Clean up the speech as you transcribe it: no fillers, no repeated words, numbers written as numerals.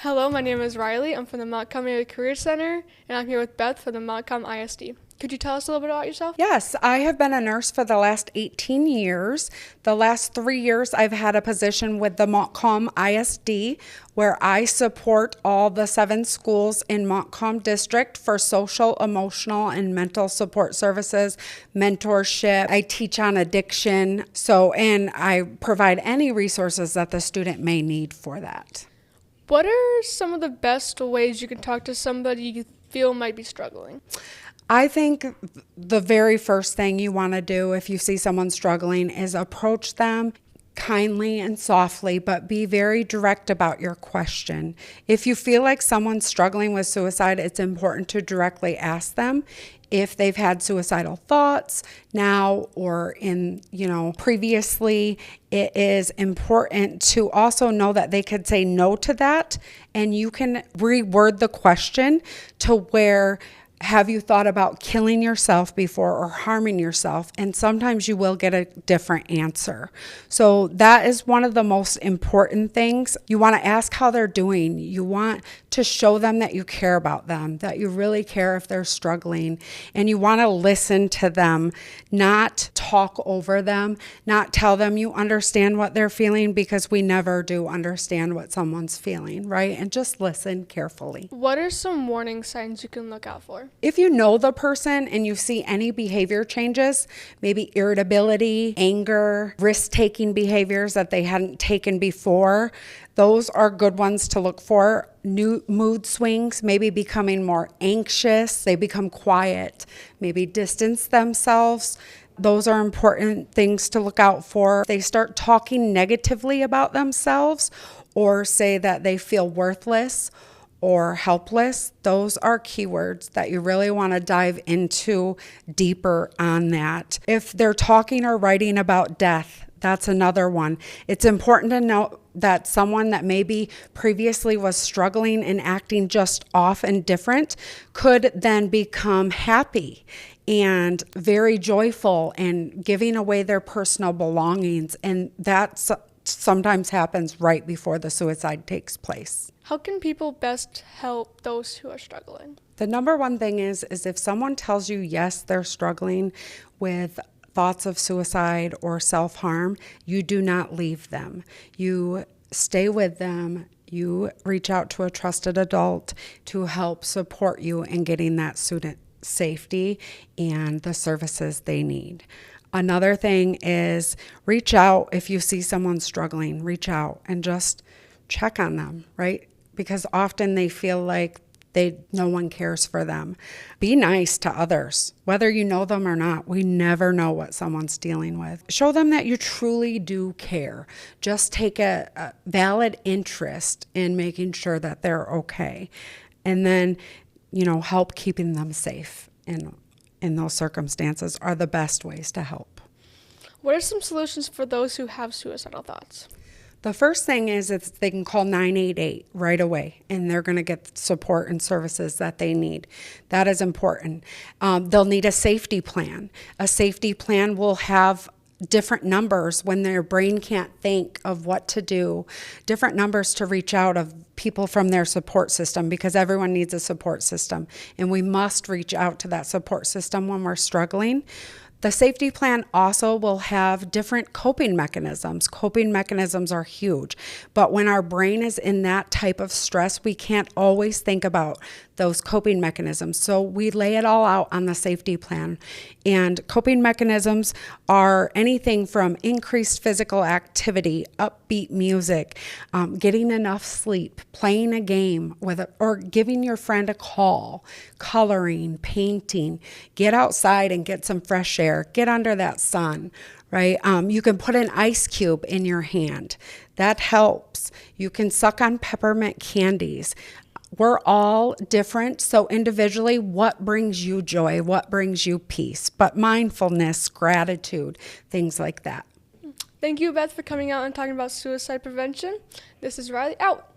Hello, my name is Riley. I'm from the Montgomery Career Center, and I'm here with Beth from the Montgomery ISD. Could you tell us a little bit about yourself? Yes, I have been a nurse for the last 18 years. The last 3 years, I've had a position with the Montcalm ISD, where I support all the 7 schools in Montcalm District for social, emotional, and mental support services, mentorship. I teach on addiction, and I provide any resources that the student may need for that. What are some of the best ways you can talk to somebody you feel might be struggling? I think the very first thing you want to do if you see someone struggling is approach them kindly and softly, but be very direct about your question. If you feel like someone's struggling with suicide, it's important to directly ask them if they've had suicidal thoughts now or previously. It is important to also know that they could say no to that, and you can reword the question to where, have you thought about killing yourself before or harming yourself? And sometimes you will get a different answer. So that is one of the most important things. You want to ask how they're doing. You want to show them that you care about them, that you really care if they're struggling. And you want to listen to them, not talk over them, not tell them you understand what they're feeling, because we never do understand what someone's feeling, right? And just listen carefully. What are some warning signs you can look out for? If you know the person and you see any behavior changes, maybe irritability, anger, risk-taking behaviors that they hadn't taken before, those are good ones to look for. New mood swings, maybe becoming more anxious, they become quiet, maybe distance themselves. Those are important things to look out for. They start talking negatively about themselves or say that they feel worthless or helpless. Those are keywords that you really want to dive into deeper on that. If they're talking or writing about death, that's another one. It's important to know that someone that maybe previously was struggling and acting just off and different could then become happy and very joyful and giving away their personal belongings. And that's sometimes happens right before the suicide takes place. How can people best help those who are struggling? The number one thing is if someone tells you, yes, they're struggling with thoughts of suicide or self-harm, you do not leave them. You stay with them. You reach out to a trusted adult to help support you in getting that student safety and the services they need. Another thing is reach out if you see someone struggling, reach out and just check on them, right? Because often they feel like no one cares for them. Be nice to others, whether you know them or not. We never know what someone's dealing with. Show them that you truly do care. Just take a valid interest in making sure that they're okay. And then, help keeping them safe in those circumstances are the best ways to help. What are some solutions for those who have suicidal thoughts? The first thing is if they can call 988 right away, and they're going to get support and services that they need. That is important. They'll need a safety plan. A safety plan will have different numbers when their brain can't think of what to do, different numbers to reach out of people from their support system, because everyone needs a support system, and we must reach out to that support system when we're struggling. The safety plan also will have different coping mechanisms. Coping mechanisms are huge, but when our brain is in that type of stress, we can't always think about those coping mechanisms. So we lay it all out on the safety plan. And coping mechanisms are anything from increased physical activity, upbeat music, getting enough sleep, playing a game or giving your friend a call, coloring, painting, get outside and get some fresh air, get under that sun, right? You can put an ice cube in your hand. That helps. You can suck on peppermint candies. We're all different, so individually, what brings you joy, what brings you peace, but mindfulness, gratitude, things like that. Thank you, Beth, for coming out and talking about suicide prevention. This is Riley, out.